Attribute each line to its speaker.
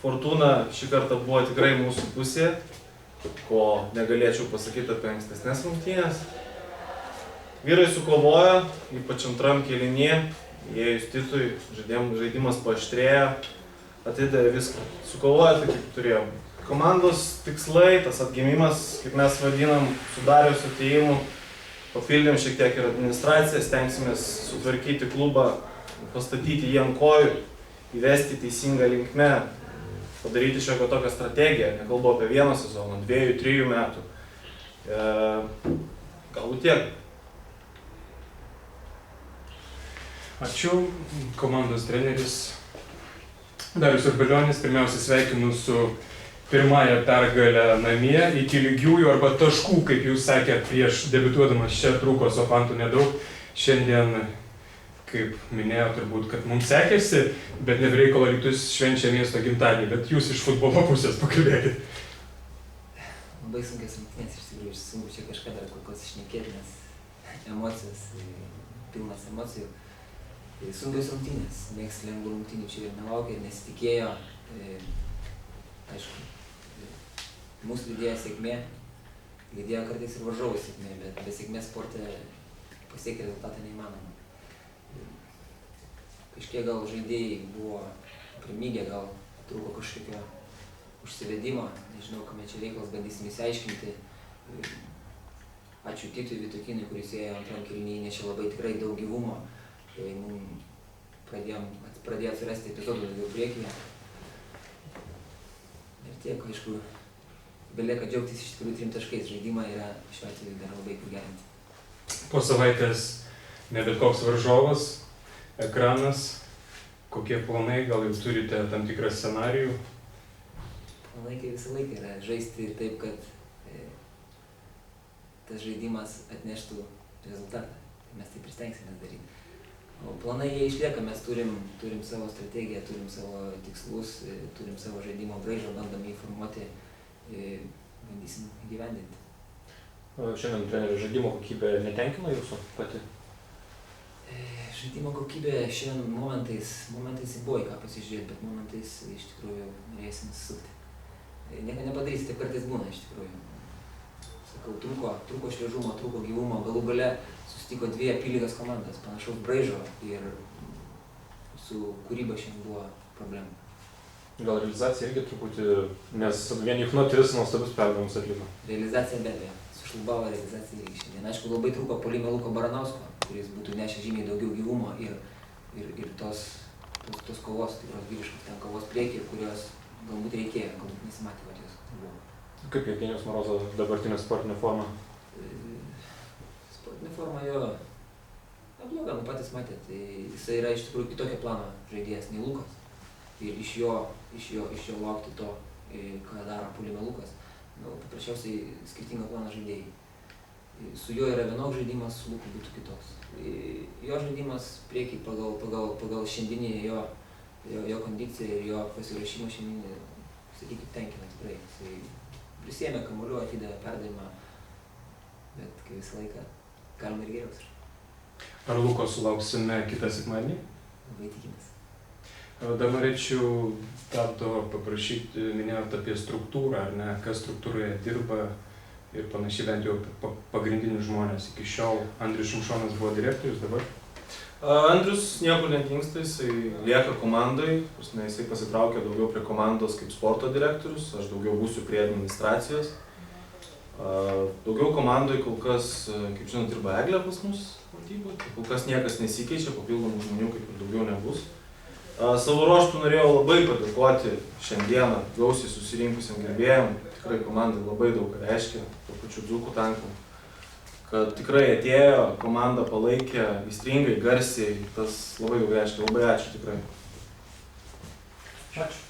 Speaker 1: Fortuna šį kartą buvo tikrai mūsų pusė, ko negalėčiau pasakyti apie ankstesnės rungtynės. Vyrai sukovojo, ypač antram kėlinyje, įėjus Titui, žaidimas paaštrėjo, atidavė viską. Sukovojo tai kaip turėjom. Komandos tikslai, tas atgimimas, kaip mes vadinam, su Dariaus atėjimu, papildėm šiek tiek ir administraciją, stengsimės sutvarkyti klubą, pastatyti jį ant kojų, įvesti teisingą linkmę, padaryti šiokią tokią strategiją, nekalbu apie vieną sezoną, 2-3 metų. Galbūt tiek.
Speaker 2: Ačiū, komandos treneris Darius Urbelionis. Pirmiausia, sveikinu su pirmąją pergalę namie iki lygiųjų arba taškų, kaip jūs sakėt, prieš debiutuodamas čia trūko Sofantų nedaug. Šiandien, kaip minėjau, turbūt, kad mums sekėsi, bet ne be reikalo Alytus švenčia miesto gimtadienį, bet jūs iš futbolo pusės pakalbėkit.
Speaker 3: Labai sunkias rungtynės, iš tikrųjų, sunku čia kažką dar kol kas šnekėti, nes emocijos, pilnas emocijų. Sunkios rungtynės, nieks lengvų rungtynių čia ir nelaukia, nesitikėjo. Aišku, mūsų lydėjo sėkmė, lydėjo kartais ir varžovų sėkmė, bet be sėkmės sporte pasiekti rezultatą neįmanoma. Kažkiek gal žaidėjai buvo primygę, gal trūko kažkokio užsivedimo, nežinau, kame čia reikalas, bandysim įsiaiškinti. Ačiū Titui Vitokinui, kuris ėjo antram kėlinyje, įnešė labai tikrai daug gyvumo. Mums pradėjo atsirasti epizodų daugiau priekyje. Ir tiek, aišku, belieka džiaugtis iš tikrųjų 3 taškais. Žaidimą yra šiuo atveju dar labai kur gerinti.
Speaker 2: Po savaitės ne bet koks varžovas, ekranas, kokie planai, gal jau turite tam tikrą scenarijų?
Speaker 3: Planai kaip visą laiką yra žaisti taip, kad tas žaidimas atneštų rezultatą. Mes taip ir stengsimės daryti. O planai jie išlieka, mes turim savo strategiją, turim savo tikslus, turim savo žaidimo braižą, bandom jį formuoti, bandysim įgyvendinti.
Speaker 4: Šiandien trenerio žaidimo kokybė netenkino jūsų pati?
Speaker 3: Žaidimo kokybė šiandien momentais buvo į ką pasižiūrėti, bet momentais iš tikrųjų norėsim susukti. Nieko nepadarysi, taip kartais būna iš tikrųjų. Sakau, trūko šviežumo, trūko gyvumo, galų gale susitiko 2 apylygios komandas, panašaus braižo ir su kūryba šiandien buvo problemų.
Speaker 4: Gal realizacija irgi truputį, nes vien Juchno 3 nuostabius perdavimus atliko.
Speaker 3: Realizacija be abejo, sušlubavo realizacija irgi šiandien. Aišku, labai trūko puolime Luko Baranausko, kuris būtų nešę žymiai daugiau gyvumo ir tos kovos, tikros vyriškos ten kovos priekyje, kurios galbūt reikėjo, galbūt nesimatė, kad jos buvo.
Speaker 4: Kaip Jevgenijus Morozo dabartinė sportinė forma?
Speaker 3: Sportinė forma jo nebloga, patys matėt, tai jisai yra iš tikrųjų kitokio plano žaidėjas nei Lukas. Ir iš jo laukti to, ką daro puolime Lukas, paprasčiausiai skirtingo plano žaidėjai. Su juo yra vienoks žaidimas, su Luku būtų kitoks. Jo žaidimas priekį pagal šiandienį jo kondiciją ir jo pasiruošimą šiandien, sakykit, tenkina tikrai. Jisai prisėmė kamuolių, atidavė perdavimą, bet kai visą laiką galima ir geriausia.
Speaker 2: Ar Luko sulauksime kitą sekmadienį?
Speaker 3: Labai tikimės.
Speaker 2: Dar norėčiau Tado paprašyti, minėjot apie struktūrą, ar ne, kas struktūroje dirba ir panašiai, bent jau pagrindinius žmonės. Iki šiol Andrius Šimšonas buvo direktorius, dabar?
Speaker 1: Andrius niekur nedingsta, jisai lieka komandai, jisai pasitraukė daugiau prie komandos kaip sporto direktorius, aš daugiau būsiu prie administracijos. Daugiau komandai kol kas, kaip žinot, dirba Eglė pas mus valdyboje, kol kas niekas nesikeičia, papildomų žmonių kaip ir daugiau nebus. Savo ruožtų norėjau labai padėkoti šiandieną gausiai susirinkusiam gerbėjam, tikrai komandai labai daug reiškia, to pačiu Dzūkų tanku, kad tikrai atėjo, komanda palaikė aistringai, garsiai, tas labai daug reiškia, labai ačiū tikrai.
Speaker 4: Ačiū.